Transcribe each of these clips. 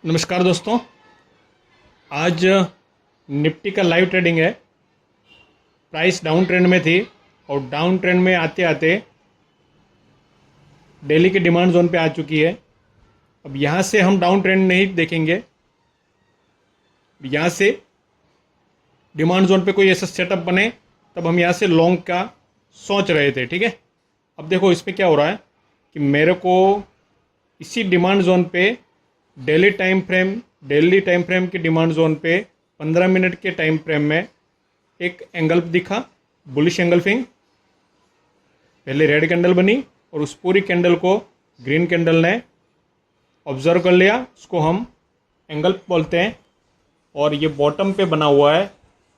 नमस्कार दोस्तों। आज निफ्टी का लाइव ट्रेडिंग है। प्राइस डाउन ट्रेंड में थी और डाउन ट्रेंड में आते आते डेली के डिमांड जोन पे आ चुकी है। अब यहाँ से हम डाउन ट्रेंड नहीं देखेंगे, यहाँ से डिमांड जोन पे कोई ऐसा सेटअप बने तब हम यहाँ से लॉन्ग का सोच रहे थे। ठीक है, अब देखो इसमें क्या हो रहा है कि मेरे को इसी डिमांड जोन पे डेली टाइम फ्रेम की डिमांड जोन पे 15 मिनट के टाइम फ्रेम में एक एंगल दिखा, बुलिश एंगल्फिंग। पहले रेड कैंडल बनी और उस पूरी कैंडल को ग्रीन कैंडल ने ऑब्जर्व कर लिया, उसको हम एंगल बोलते हैं। और ये बॉटम पे बना हुआ है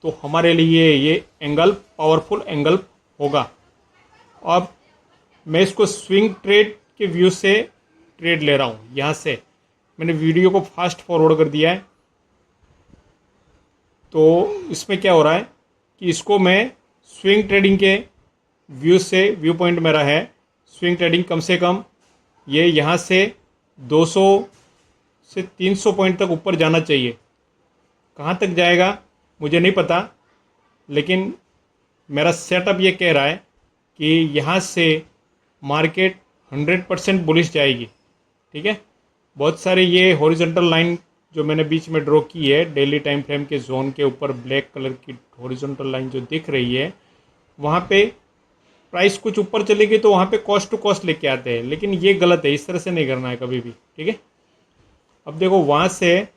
तो हमारे लिए ये एंगल पावरफुल एंगल होगा। अब मैं इसको स्विंग ट्रेड के व्यू से ट्रेड ले रहा हूँ। यहाँ से मैंने वीडियो को फास्ट फॉरवर्ड कर दिया है, तो इसमें क्या हो रहा है कि इसको मैं स्विंग ट्रेडिंग के व्यू से, व्यू पॉइंट मेरा है स्विंग ट्रेडिंग। कम से कम ये यहाँ से 200 से 300 पॉइंट तक ऊपर जाना चाहिए। कहाँ तक जाएगा मुझे नहीं पता, लेकिन मेरा सेटअप ये कह रहा है कि यहाँ से मार्केट 100% बुलिश जाएगी। ठीक है, बहुत सारे ये हॉरिजॉन्टल लाइन जो मैंने बीच में ड्रॉ की है डेली टाइम फ्रेम के जोन के ऊपर, ब्लैक कलर की हॉरिजॉन्टल लाइन जो दिख रही है, वहाँ पे प्राइस कुछ ऊपर चलेगी तो वहाँ पे कॉस्ट टू कॉस्ट लेके आते हैं, लेकिन ये गलत है। इस तरह से नहीं करना है कभी भी। ठीक है, अब देखो वहाँ से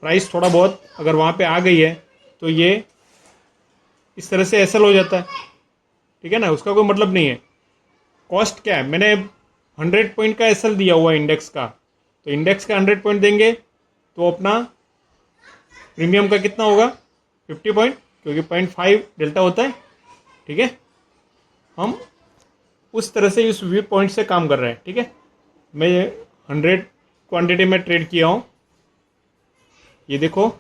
प्राइस थोड़ा बहुत अगर वहाँ पे आ गई है तो ये इस तरह से एसएल हो जाता है। ठीक है ना, उसका कोई मतलब नहीं है। कॉस्ट क्या है, मैंने 100 पॉइंट का एसएल दिया हुआ है इंडेक्स का, तो इंडेक्स का 100 पॉइंट देंगे तो अपना प्रीमियम का कितना होगा 50 पॉइंट, क्योंकि 0.5 डेल्टा होता है। ठीक है, हम उस तरह से इस व्यू पॉइंट से काम कर रहे हैं। ठीक है, मैं 100 क्वांटिटी में ट्रेड किया हूँ। ये देखो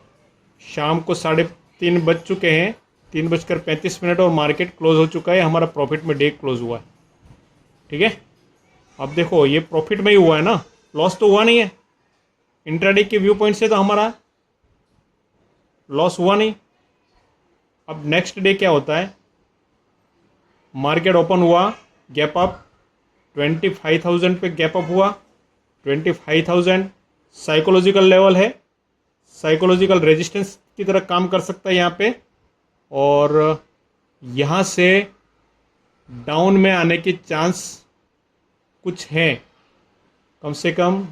शाम को 3:30 बज चुके हैं, 3:35 और मार्केट क्लोज हो चुका है। हमारा प्रॉफिट में डे क्लोज हुआ है। ठीक है, अब देखो ये प्रॉफिट में ही हुआ है ना, लॉस तो हुआ नहीं है। इंट्राडे के व्यू पॉइंट से तो हमारा लॉस हुआ नहीं। अब नेक्स्ट डे क्या होता है, मार्केट ओपन हुआ, गैप अप 25,000 पे गैप अप हुआ। 25,000 साइकोलॉजिकल लेवल है, साइकोलॉजिकल रेजिस्टेंस की तरह काम कर सकता है यहाँ पे। और यहाँ से डाउन में आने की चांस कुछ है, कम से कम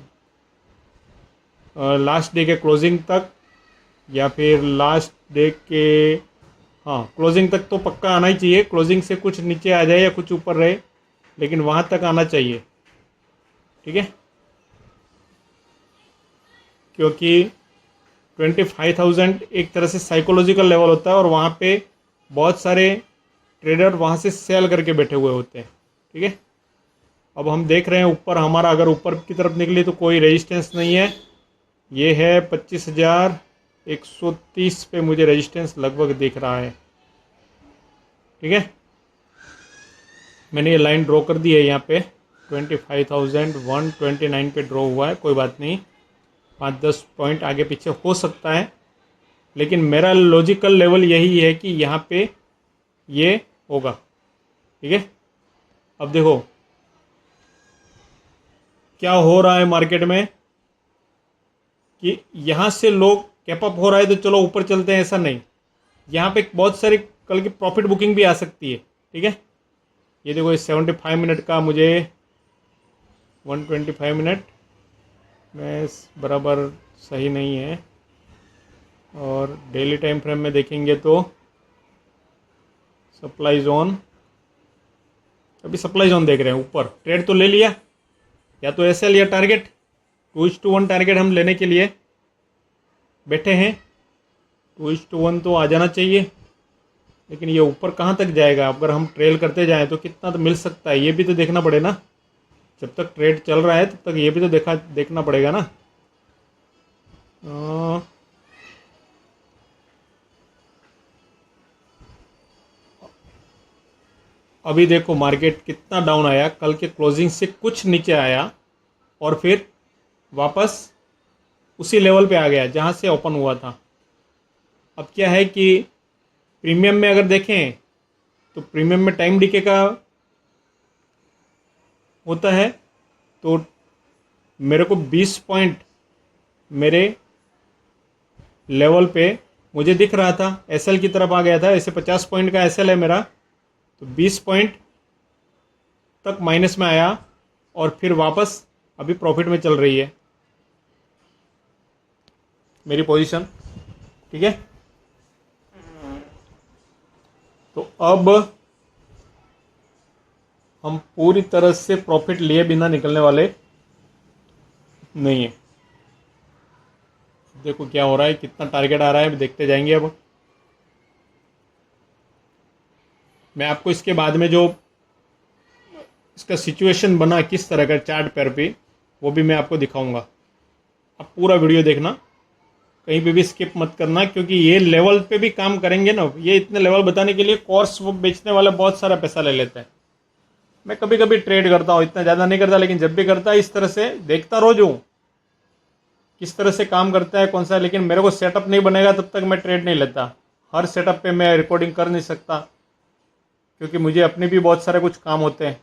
लास्ट डे के क्लोजिंग तक, या फिर लास्ट डे के क्लोजिंग तक तो पक्का आना ही चाहिए। क्लोजिंग से कुछ नीचे आ जाए या कुछ ऊपर रहे, लेकिन वहाँ तक आना चाहिए। ठीक है, क्योंकि 25,000 एक तरह से साइकोलॉजिकल लेवल होता है और वहाँ पे बहुत सारे ट्रेडर वहाँ से सेल करके बैठे हुए होते हैं। ठीक है, अब हम देख रहे हैं ऊपर हमारा, अगर ऊपर की तरफ निकली तो कोई रेजिस्टेंस नहीं है। ये है 25,130 पे मुझे रेजिस्टेंस लगभग दिख रहा है। ठीक है, मैंने ये लाइन ड्रॉ कर दी है यहाँ पे, 25,129 पे ड्रॉ हुआ है। कोई बात नहीं, 5-10 पॉइंट आगे पीछे हो सकता है, लेकिन मेरा लॉजिकल लेवल यही है कि यहाँ पे ये होगा। ठीक है, अब देखो क्या हो रहा है मार्केट में कि यहाँ से लोग कैप अप हो रहा है तो चलो ऊपर चलते हैं, ऐसा नहीं। यहाँ पे बहुत सारी कल की प्रॉफिट बुकिंग भी आ सकती है। ठीक है, ये देखो इस 75 मिनट का मुझे 125 मिनट में बराबर सही नहीं है। और डेली टाइम फ्रेम में देखेंगे तो सप्लाई जोन, अभी सप्लाई जोन देख रहे हैं, ऊपर ट्रेड तो ले लिया, या तो एसएल या टारगेट, 2:1 टारगेट हम लेने के लिए बैठे हैं। 2:1 तो आ जाना चाहिए, लेकिन ये ऊपर कहाँ तक जाएगा। अगर हम ट्रेल करते जाएं तो कितना तो मिल सकता है, ये भी तो देखना पड़े ना। जब तक ट्रेड चल रहा है तब तक ये भी तो देखना पड़ेगा ना। अभी देखो मार्केट कितना डाउन आया, कल के क्लोजिंग से कुछ नीचे आया और फिर वापस उसी लेवल पे आ गया जहाँ से ओपन हुआ था। अब क्या है कि प्रीमियम में अगर देखें तो प्रीमियम में टाइम डिके का होता है, तो मेरे को 20 पॉइंट मेरे लेवल पे मुझे दिख रहा था, एसएल की तरफ आ गया था। ऐसे 50 पॉइंट का एसएल है मेरा, तो 20 पॉइंट तक माइनस में आया और फिर वापस अभी प्रॉफिट में चल रही है मेरी पोजीशन। ठीक है, तो अब हम पूरी तरह से प्रॉफिट लिए बिना निकलने वाले नहीं है। देखो क्या हो रहा है, कितना टारगेट आ रहा है, देखते जाएंगे। अब मैं आपको इसके बाद में जो इसका सिचुएशन बना किस तरह का चार्ट पेयर पे, वो भी मैं आपको दिखाऊंगा। आप पूरा वीडियो देखना, कहीं पे भी स्किप मत करना, क्योंकि ये लेवल पे भी काम करेंगे ना। ये इतने लेवल बताने के लिए कोर्स वो बेचने वाला बहुत सारा पैसा ले लेते हैं। मैं कभी कभी ट्रेड करता हूँ, इतना ज़्यादा नहीं करता, लेकिन जब भी करता है इस तरह से देखता रोज हूँ किस तरह से काम करता है कौन सा। लेकिन मेरे को सेटअप नहीं बनेगा तब तक मैं ट्रेड नहीं लेता। हर सेटअप पे मैं रिकॉर्डिंग कर नहीं सकता, क्योंकि मुझे अपने भी बहुत सारे कुछ काम होते हैं।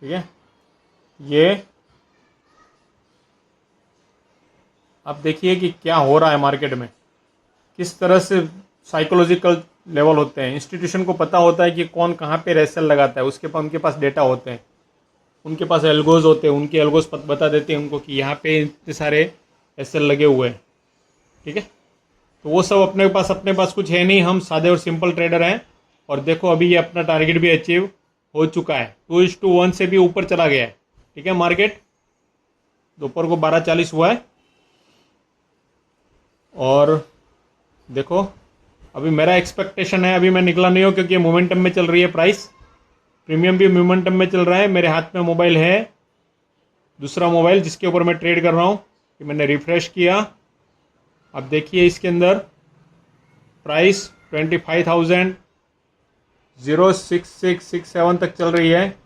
ठीक है, ये आप देखिए कि क्या हो रहा है मार्केट में, किस तरह से साइकोलॉजिकल लेवल होते हैं। इंस्टीट्यूशन को पता होता है कि कौन कहाँ पे रेसल लगाता है, उसके पास उनके पास डेटा होते हैं, उनके पास एल्गोज होते हैं, उनके एल्गोज बता देते हैं उनको कि यहाँ पे इतने सारे एसएल लगे हुए हैं। ठीक है, तो वो सब अपने पास कुछ है नहीं, हम सादे और सिंपल ट्रेडर हैं। और देखो अभी ये अपना टारगेट भी अचीव हो चुका है, 2:1 से भी ऊपर चला गया है। ठीक है, मार्केट दोपहर को 12:40 हुआ है और देखो अभी मेरा एक्सपेक्टेशन है, अभी मैं निकला नहीं हूँ क्योंकि मोमेंटम में चल रही है प्राइस। प्रीमियम भी मोमेंटम में चल रहा है। मेरे हाथ में मोबाइल है, दूसरा मोबाइल जिसके ऊपर मैं ट्रेड कर रहा हूँ, कि मैंने रिफ्रेश किया। अब देखिए इसके अंदर प्राइस 25,06667 तक चल रही है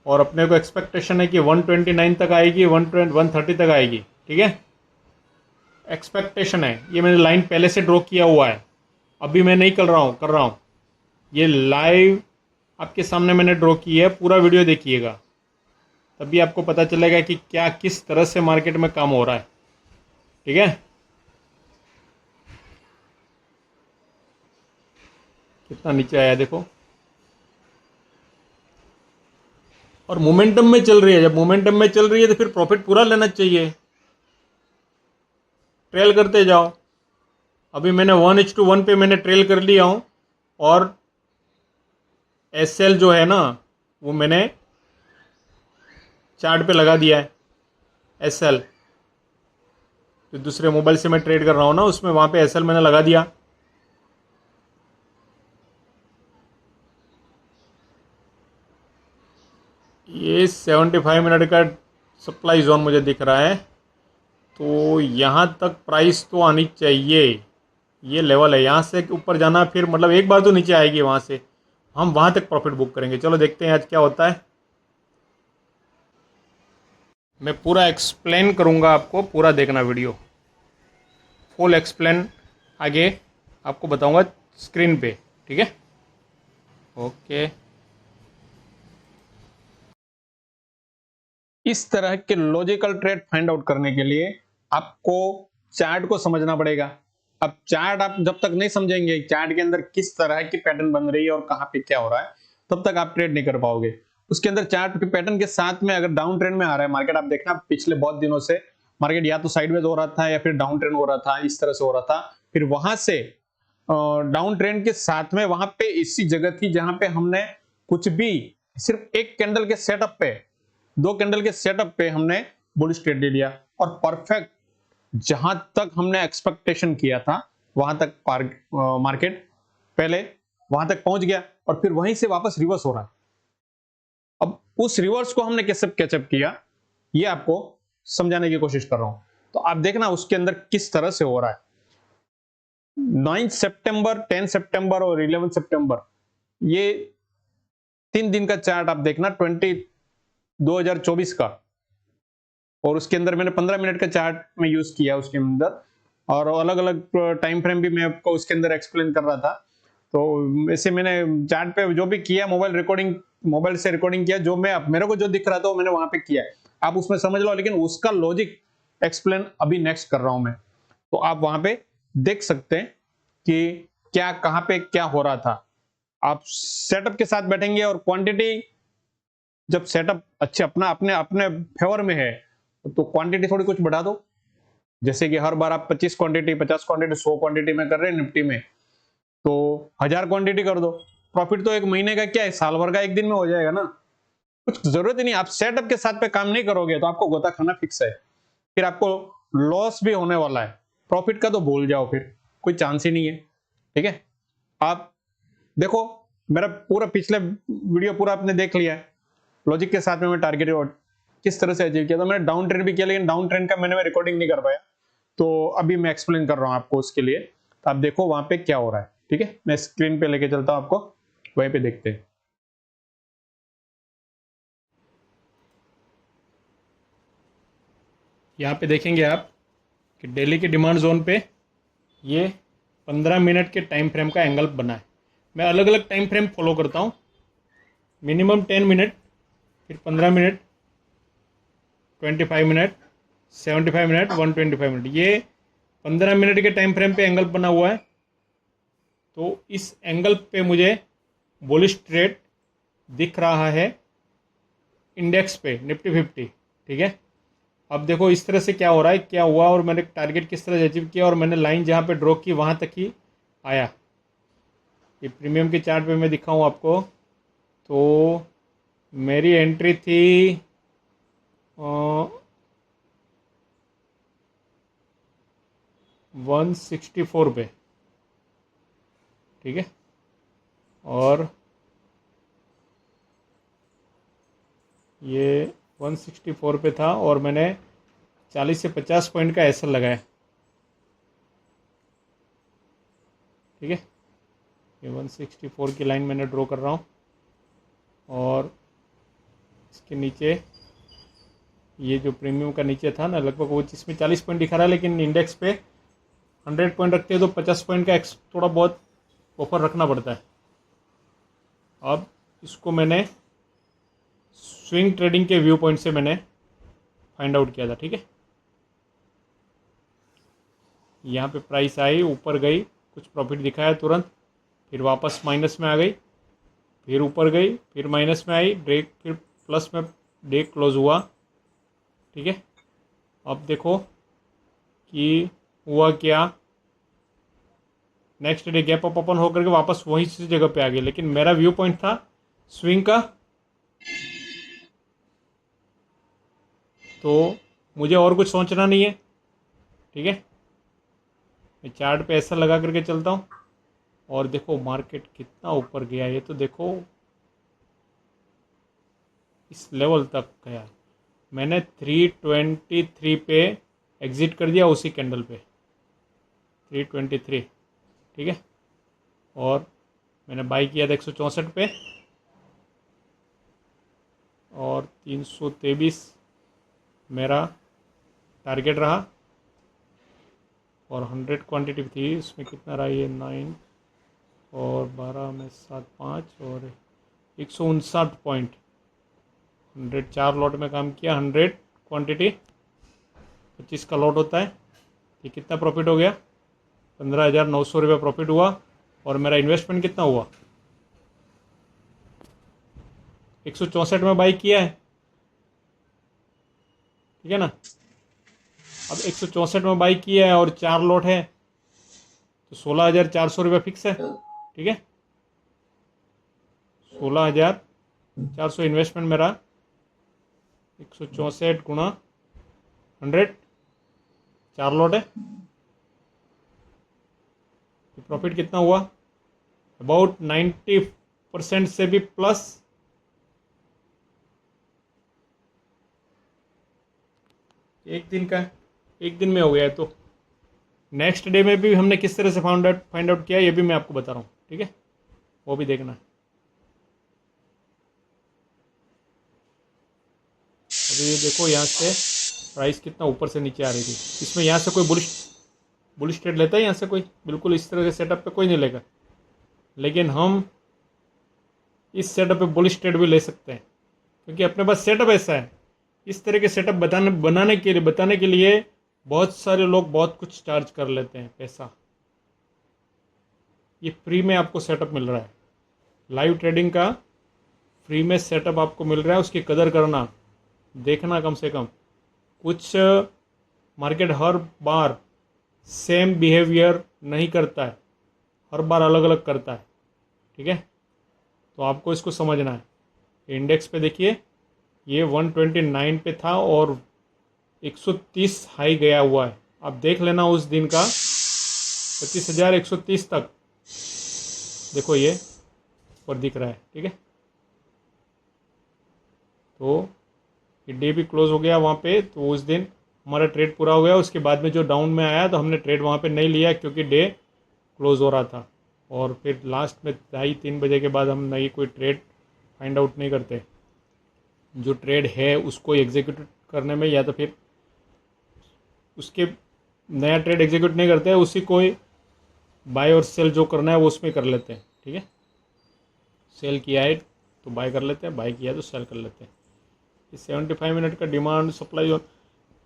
और अपने को एक्सपेक्टेशन है कि 129 तक आएगी, 130 तक आएगी। ठीक है, एक्सपेक्टेशन है। ये मैंने लाइन पहले से ड्रॉ किया हुआ है, अभी मैं नहीं कर रहा हूँ। ये लाइव आपके सामने मैंने ड्रॉ की है, पूरा वीडियो देखिएगा, तभी आपको पता चलेगा कि क्या किस तरह से मार्केट में काम हो रहा है। ठीक है, कितना नीचे आया देखो, और मोमेंटम में चल रही है। जब मोमेंटम में चल रही है तो फिर प्रॉफिट पूरा लेना चाहिए, ट्रेल करते जाओ। अभी मैंने 1:1 पे मैंने ट्रेल कर लिया हूँ और एसएल जो है ना वो मैंने चार्ट पे लगा दिया है। एसएल जो दूसरे मोबाइल से मैं ट्रेड कर रहा हूँ ना, उसमें वहाँ पे एसएल मैंने लगा दिया। ये 75 मिनट का सप्लाई जोन मुझे दिख रहा है, तो यहाँ तक प्राइस तो आनी चाहिए। ये लेवल है, यहाँ से ऊपर जाना, फिर मतलब एक बार तो नीचे आएगी, वहाँ से हम वहाँ तक प्रॉफिट बुक करेंगे। चलो देखते हैं आज क्या होता है। मैं पूरा एक्सप्लेन करूँगा आपको, पूरा देखना वीडियो, फुल एक्सप्लेन आगे आपको बताऊँगा स्क्रीन पे। ठीक है, ओके। इस तरह के लॉजिकल ट्रेड फाइंड आउट करने के लिए आपको चार्ट को समझना पड़ेगा। अब चार्ट आप जब तक नहीं समझेंगे चार्ट के अंदर किस तरह की पैटर्न बन रही है और कहां पे क्या हो रहा है, तब तक आप ट्रेड नहीं कर पाओगे। उसके अंदर चार्ट के पैटर्न के साथ में अगर डाउन ट्रेंड में आ रहा है मार्केट, आप देखना पिछले बहुत दिनों से मार्केट या तो साइडवेज हो रहा था या फिर डाउन ट्रेंड हो रहा था, इस तरह से हो रहा था। फिर वहां से डाउन ट्रेंड के साथ में वहां पे इसी जगह थी जहां पे हमने कुछ भी सिर्फ एक कैंडल के सेटअप पे, दो कैंडल के सेटअप पे हमने बुलिश ट्रेड ले लिया और परफेक्ट जहां तक हमने एक्सपेक्टेशन किया था वहां तक मार्केट पहले वहां तक पहुंच गया और फिर वहीं से वापस रिवर्स हो रहा है। अब उस रिवर्स को हमने कैसे कैचअप किया ये आपको समझाने की कोशिश कर रहा हूं। तो आप देखना उसके अंदर किस तरह से हो रहा है। 9 सितंबर, 10 सितंबर और 11 सितंबर, ये 3 दिन का चार्ट आप देखना 2024 का। और उसके अंदर मैंने 15 मिनट का चार्ट में यूज किया उसके अंदर, और अलग अलग टाइम फ्रेम भी मैं आपको उसके अंदर एक्सप्लेन कर रहा था। तो वैसे मैंने चार्ट पे जो भी किया, मोबाइल से रिकॉर्डिंग किया, जो मैं मेरे को जो दिख रहा था वो मैंने वहां पे किया है। आप उसमें समझ लो, लेकिन उसका लॉजिक एक्सप्लेन अभी नेक्स्ट कर रहा हूं मैं। तो आप वहां पे देख सकते हैं कि क्या कहां पे क्या हो रहा था। आप सेटअप के साथ बैठेंगे और क्वांटिटी, जब सेटअप अच्छे अपना अपने अपने फेवर में है तो क्वांटिटी थोड़ी कुछ बढ़ा दो। जैसे कि हर बार आप 25 क्वांटिटी, 50 क्वांटिटी, 100 क्वांटिटी में कर रहे हैं निफ्टी में, तो 1000 क्वांटिटी कर दो। प्रॉफिट तो एक महीने का क्या है, साल भर का एक दिन में हो जाएगा ना। कुछ जरूरत ही नहीं, आप सेटअप के साथ पे काम नहीं करोगे तो आपको गोता खाना फिक्स है। फिर आपको लॉस भी होने वाला है, प्रॉफिट का तो भूल जाओ, फिर कोई चांस ही नहीं है। ठीक है, आप देखो, मेरा पूरा पिछले वीडियो पूरा आपने देख लिया है। लॉजिक के साथ में मैं टारगेट किस तरह से अचीव किया था। मैंने डाउन ट्रेंड भी किया, लेकिन डाउन ट्रेंड का मैं रिकॉर्डिंग नहीं कर पाया, तो अभी मैं एक्सप्लेन कर रहा हूं आपको उसके लिए। तो आप देखो वहां पे क्या हो रहा है। ठीक है, मैं स्क्रीन पे लेके चलता हूं आपको, वहीं पे देखते हैं। यहाँ पे देखेंगे आप कि डेली के डिमांड जोन पे ये 15 मिनट के टाइम फ्रेम का एंगल बना है। मैं अलग अलग टाइम फ्रेम फॉलो करता हूँ, मिनिमम 10 मिनट, फिर 15 मिनट, 25 मिनट, 75 मिनट, 125 मिनट। ये 15 मिनट के टाइम फ्रेम पे एंगल बना हुआ है। तो इस एंगल पे मुझे बुलिश ट्रेड दिख रहा है इंडेक्स पे, निफ्टी 50। ठीक है, अब देखो इस तरह से क्या हो रहा है, क्या हुआ, और मैंने टारगेट किस तरह से अचीव किया, और मैंने लाइन जहाँ पे ड्रॉ की वहाँ तक ही आया। ये प्रीमियम के चार्ट पे मैं दिखाऊँ आपको, तो मेरी एंट्री थी 164 पे। ठीक है, और ये 164 पे था, और मैंने 40 से 50 पॉइंट का एसएल लगाया। ठीक है, ये 164 की लाइन मैंने ड्रॉ कर रहा हूँ, और इसके नीचे ये जो प्रीमियम का नीचे था ना, लगभग वो जिसमें 40 पॉइंट दिखा रहा है, लेकिन इंडेक्स पे 100 पॉइंट रखते हैं तो 50 पॉइंट का थोड़ा बहुत ऑफर रखना पड़ता है। अब इसको मैंने स्विंग ट्रेडिंग के व्यू पॉइंट से मैंने फाइंड आउट किया था। ठीक है, यहाँ पे प्राइस आई, ऊपर गई, कुछ प्रॉफिट दिखाया तुरंत, फिर वापस माइनस में आ गई, फिर ऊपर गई, फिर माइनस में आई, डे फिर प्लस में डे क्लोज हुआ। ठीक है, अब देखो कि हुआ क्या, next day gap up open होकर के वापस वहीं से जगह पे आ गई, लेकिन मेरा व्यू पॉइंट था स्विंग का, तो मुझे और कुछ सोचना नहीं है। ठीक है, मैं चार्ट पे ऐसा लगा करके चलता हूँ, और देखो मार्केट कितना ऊपर गया, ये तो देखो इस लेवल तक गया। मैंने 323 पे एग्जिट कर दिया उसी कैंडल पे, 323। ठीक है, और मैंने बाई किया था 164 पे, और 323 मेरा टारगेट रहा, और 100 क्वांटिटी थी, इसमें कितना रहा, ये 9 और 12 में 7, 5 और 159 पॉइंट। 100 4 लॉट में काम किया, 100 क्वांटिटी 25 का लॉट होता है। ये कितना प्रॉफिट हो गया, 15,900 रुपये प्रॉफिट हुआ, और मेरा इन्वेस्टमेंट कितना हुआ, 164 में बाई किया है। ठीक है ना, अब 164 में बाई किया है और 4 लॉट है, तो 16,400 रुपये फिक्स है। ठीक है, 16,400 इन्वेस्टमेंट मेरा, 164 गुणा 100, 4 लॉट है, तो प्रॉफिट कितना हुआ, अबाउट 90% से भी प्लस। एक दिन का, एक दिन में हो गया है। तो नेक्स्ट डे में भी हमने किस तरह से फाइंड आउट किया, ये भी मैं आपको बता रहा हूँ। ठीक है, वो भी देखना है। अभी ये देखो यहाँ से प्राइस कितना ऊपर से नीचे आ रही थी। इसमें यहाँ से कोई बुलिश ट्रेड लेता है यहाँ से कोई? बिल्कुल इस तरह के सेटअप पे कोई नहीं लेगा, लेकिन हम इस सेटअप पे बुलिश ट्रेड भी ले सकते हैं क्योंकि अपने पास सेटअप ऐसा है। इस तरह के सेटअप बताने के लिए बहुत सारे लोग बहुत कुछ चार्ज कर लेते हैं पैसा। ये फ्री में आपको सेटअप मिल रहा है, लाइव ट्रेडिंग का फ्री में सेटअप आपको मिल रहा है। उसकी कदर करना, देखना कम से कम। कुछ मार्केट हर बार सेम बिहेवियर नहीं करता है, हर बार अलग अलग करता है, ठीक है। तो आपको इसको समझना है। इंडेक्स पे देखिए, ये 129 पे था और 130 हाई गया हुआ है। आप देख लेना उस दिन का 25,130 तक, देखो ये ऊपर दिख रहा है, ठीक है। तो ये डे भी क्लोज हो गया वहाँ पे, तो उस दिन हमारा ट्रेड पूरा हो गया। उसके बाद में जो डाउन में आया तो हमने ट्रेड वहाँ पे नहीं लिया क्योंकि डे क्लोज हो रहा था। और फिर लास्ट में 2:30-3 बजे के बाद हम नई कोई ट्रेड फाइंड आउट नहीं करते। जो ट्रेड है उसको एग्जीक्यूट करने में, या तो फिर उसके नया ट्रेड एग्जीक्यूट नहीं करते, उसी कोई बाय और सेल जो करना है वो उसमें कर लेते हैं, ठीक है। सेल किया है तो बाय कर लेते हैं, बाय किया है तो सेल कर लेते हैं। ये 75 मिनट का डिमांड सप्लाई और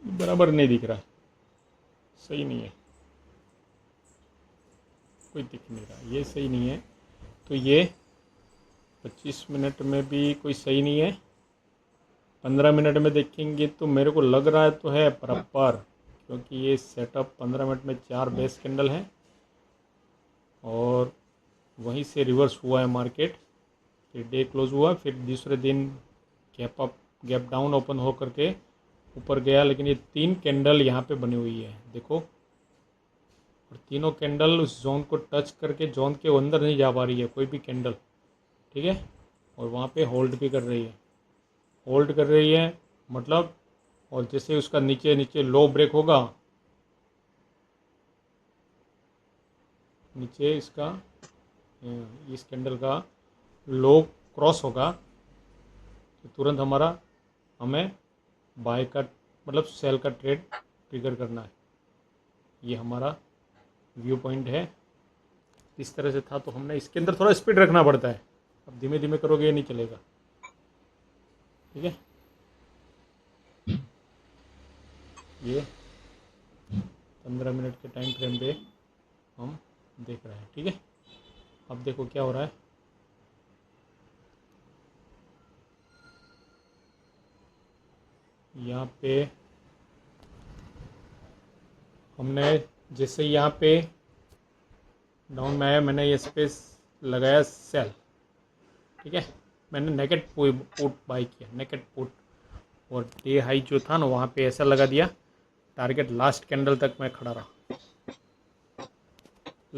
बराबर नहीं दिख रहा है, सही नहीं है, कोई दिख नहीं रहा, ये सही नहीं है। तो ये 25 मिनट में भी कोई सही नहीं है। 15 मिनट में देखेंगे तो मेरे को लग रहा है तो है प्रॉपर, क्योंकि ये सेटअप 15 मिनट में 4 बेस कैंडल हैं और वहीं से रिवर्स हुआ है मार्केट। फिर डे क्लोज हुआ, फिर दूसरे दिन गैप डाउन ओपन हो करके ऊपर गया। लेकिन ये 3 कैंडल यहाँ पे बनी हुई है, देखो, और तीनों कैंडल उस जोन को टच करके जोन के अंदर नहीं जा पा रही है कोई भी कैंडल, ठीक है। और वहाँ पे होल्ड भी कर रही है, होल्ड कर रही है मतलब। और जैसे उसका नीचे लो ब्रेक होगा, नीचे इसका इस कैंडल का लो क्रॉस होगा तो तुरंत हमें बाय का मतलब सेल का ट्रेड ट्रिगर करना है। ये हमारा व्यू पॉइंट है। इस तरह से था तो हमने इसके अंदर थोड़ा स्पीड रखना पड़ता है। अब धीमे धीमे करोगे ये नहीं चलेगा, ठीक है। ये 15 मिनट के टाइम फ्रेम पे हम देख रहे हैं, ठीक है। अब देखो क्या हो रहा है। यहाँ पे हमने जैसे यहाँ पे डाउन में आया, मैंने ये स्पेस लगाया सेल, ठीक है। मैंने नेकेड पुट बाई किया, नेकेड पुट, और डे हाई जो था ना वहाँ पे ऐसा लगा दिया। टारगेट लास्ट कैंडल तक मैं खड़ा रहा,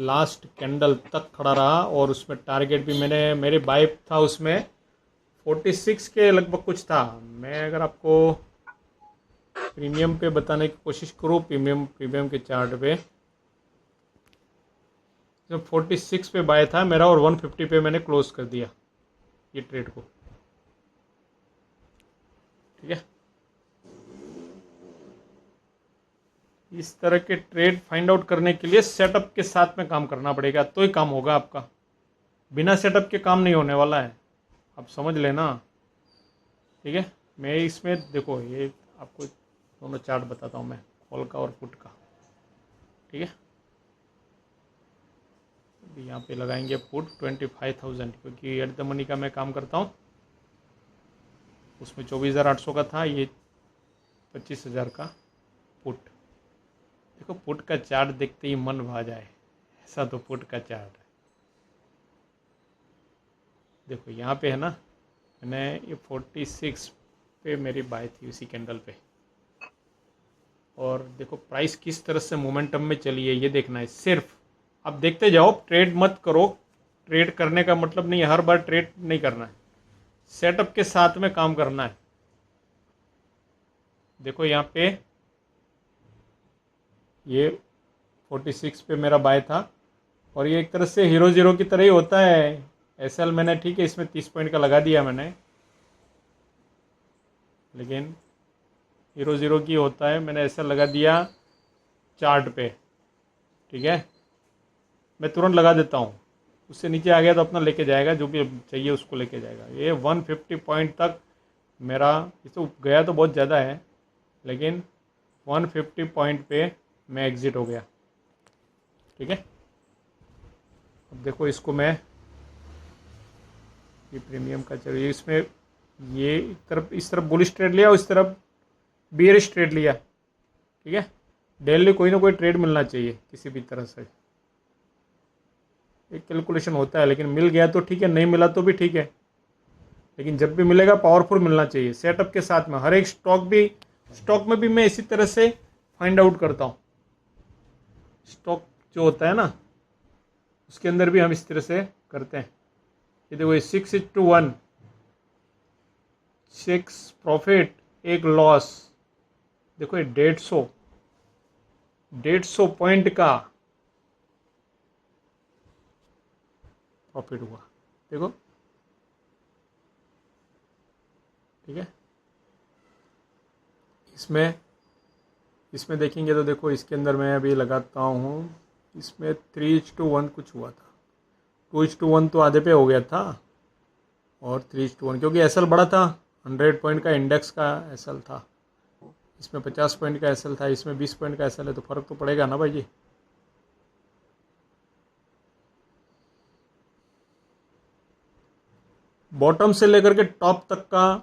लास्ट कैंडल तक खड़ा रहा। और उसमें टारगेट भी मेरे बाय था उसमें 46 के लगभग कुछ था। मैं अगर आपको प्रीमियम पे बताने की कोशिश करूँ, प्रीमियम के चार्ट पे जब 46 पे बाय था मेरा, और 150 पे मैंने क्लोज कर दिया ये ट्रेड को, ठीक है। इस तरह के ट्रेड फाइंड आउट करने के लिए सेटअप के साथ में काम करना पड़ेगा, तो ही काम होगा आपका। बिना सेटअप के काम नहीं होने वाला है, आप समझ लेना, ठीक है। मैं इसमें देखो, ये आपको दोनों चार्ट बताता हूँ मैं, कॉल का और पुट का, ठीक है। अभी यहाँ पे लगाएंगे पुट 25,000, क्योंकि एट द मनी का मैं काम करता हूँ। उसमें 24,800 का था, ये 25,000 का पुट। देखो पुट का चार्ट देखते ही मन भा जाए, ऐसा तो पुट का चार्ट है। देखो यहाँ पे है ना, मैंने ये 46 पे मेरी बाय थी उसी कैंडल पे, और देखो प्राइस किस तरह से मोमेंटम में चली है ये देखना है सिर्फ। आप देखते जाओ, ट्रेड मत करो। ट्रेड करने का मतलब नहीं है हर बार ट्रेड नहीं करना है, सेटअप के साथ में काम करना है। देखो यहाँ पे ये 46 पे मेरा बाय था, और ये एक तरह से हीरो जीरो की तरह ही होता है। एसएल मैंने, ठीक है, इसमें 30 पॉइंट का लगा दिया मैंने, लेकिन 0 की होता है, मैंने ऐसा लगा दिया चार्ट पे, ठीक है। मैं तुरंत लगा देता हूँ, उससे नीचे आ गया तो अपना लेके जाएगा, जो भी चाहिए उसको लेके जाएगा। ये 150 पॉइंट तक मेरा, इस तो गया तो बहुत ज़्यादा है, लेकिन 150 पॉइंट पे मैं एग्ज़िट हो गया, ठीक है। अब देखो इसको मैं, ये प्रीमियम का चाहिए, इसमें ये इस तरफ बुलिश ट्रेड लिया, उस तरफ बियरिश ट्रेड लिया, ठीक है। डेली कोई ना कोई ट्रेड मिलना चाहिए किसी भी तरह से, एक कैलकुलेशन होता है, लेकिन मिल गया तो ठीक है, नहीं मिला तो भी ठीक है, लेकिन जब भी मिलेगा पावरफुल मिलना चाहिए सेटअप के साथ में। हर एक स्टॉक में भी मैं इसी तरह से फाइंड आउट करता हूँ। स्टॉक जो होता है ना, उसके अंदर भी हम इस तरह से करते हैं। ये देखो, ये 6:1, 6 प्रॉफिट 1 लॉस। देखो ये 150 पॉइंट का प्रॉफिट हुआ, देखो, ठीक है। इसमें देखेंगे तो देखो, इसके अंदर मैं अभी लगाता हूँ, इसमें 3:1 कुछ हुआ था, 2:1 तो आधे पे हो गया था, और 3:1 क्योंकि एसएल बड़ा था, 100 पॉइंट का इंडेक्स का एसएल था, इसमें 50 पॉइंट का एसएल था, इसमें 20 पॉइंट का एसएल है, तो फर्क तो पड़ेगा ना भाई जी। बॉटम से लेकर के टॉप तक का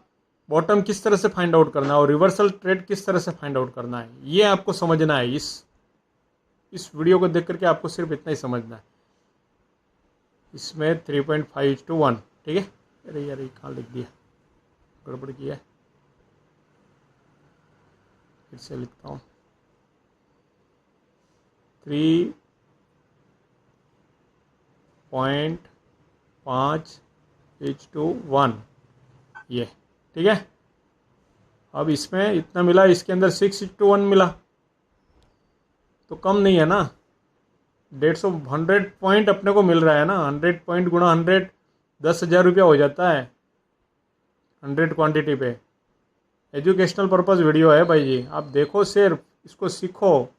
बॉटम किस तरह से फाइंड आउट करना है और रिवर्सल ट्रेड किस तरह से फाइंड आउट करना है, ये आपको समझना है। इस वीडियो को देख करके आपको सिर्फ इतना ही समझना है। इसमें 3.5:1, ठीक है। अरे यार, ये कहाँ लिख दिया, गड़बड़ किया है, फिर से लिखता हूँ। 3.5:1, ये ठीक है। अब इसमें इतना मिला, इसके अंदर 6:1 मिला, तो कम नहीं है ना। 100 पॉइंट अपने को मिल रहा है ना, 100 पॉइंट गुणा 100, 10,000 रुपया हो जाता है 100 क्वांटिटी पे। एजुकेशनल पर्पस वीडियो है भाई जी, आप देखो, सिर्फ इसको सीखो,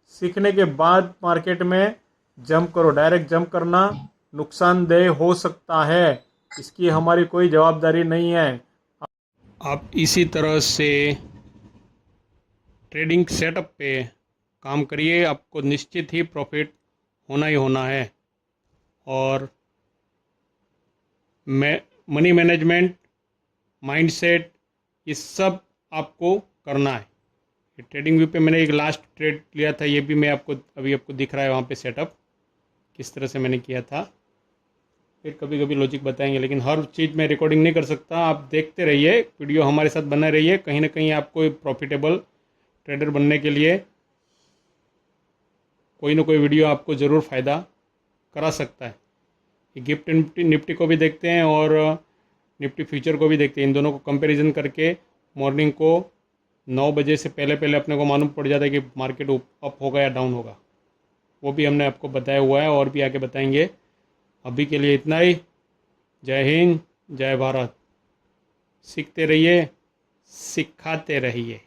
सीखने के बाद मार्केट में जंप करो। डायरेक्ट जंप करना नुकसानदेह हो सकता है, इसकी हमारी कोई जवाबदारी नहीं है। आप इसी तरह से ट्रेडिंग सेटअप पे काम करिए, आपको निश्चित ही प्रॉफिट होना ही होना है। और मनी मैनेजमेंट, माइंडसेट, ये सब आपको करना है। ट्रेडिंग व्यू पे मैंने एक लास्ट ट्रेड लिया था, ये भी मैं आपको दिख रहा है वहाँ पे सेटअप किस तरह से मैंने किया था। फिर कभी कभी लॉजिक बताएंगे, लेकिन हर चीज़ में रिकॉर्डिंग नहीं कर सकता। आप देखते रहिए वीडियो, हमारे साथ बने रहिए, कहीं ना कहीं आपको प्रॉफिटेबल ट्रेडर बनने के लिए कोई ना कोई वीडियो आपको ज़रूर फ़ायदा करा सकता है। गिफ्ट निफ्टी को भी देखते हैं और निफ्टी फ्यूचर को भी देखते हैं, इन दोनों को कंपैरिजन करके मॉर्निंग को 9 बजे से पहले पहले अपने को मालूम पड़ जाता है कि मार्केट अप होगा या डाउन होगा। वो भी हमने आपको बताया हुआ है और भी आगे बताएंगे। अभी के लिए इतना ही। जय हिंद, जय भारत। सीखते रहिए, सिखाते रहिए।